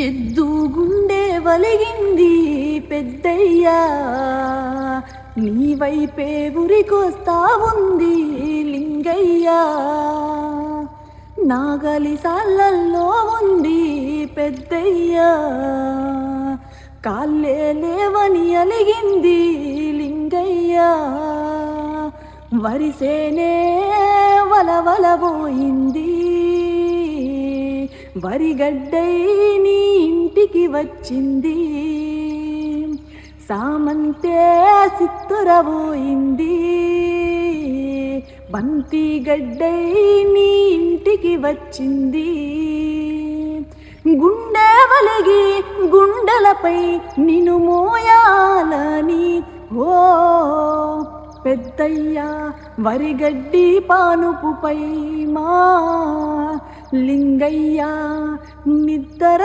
ఎద్దు గుండె వలిగింది పెద్దయ్యా, నీ వైపే ఉరికొస్తా ఉంది లింగయ్యా. నాగలి సాళ్ళల్లో ఉంది పెద్దయ్యా, కాళ్ళే లేవని అలిగింది లింగయ్యా. వరిసేనే వలవలబోయింది, వరిగడ్డై నీ ఇంటికి వచ్చింది. సామంతే సిత్తురబోయింది, బంతి గడ్డై నీ ఇంటికి వచ్చింది. గుండె వలిగి గుండెలపై నిన్ను మోయాలని ఓ పెద్దయ్యా, వరిగడ్డి పానుపుపై మా లింగయ్యా నిద్ర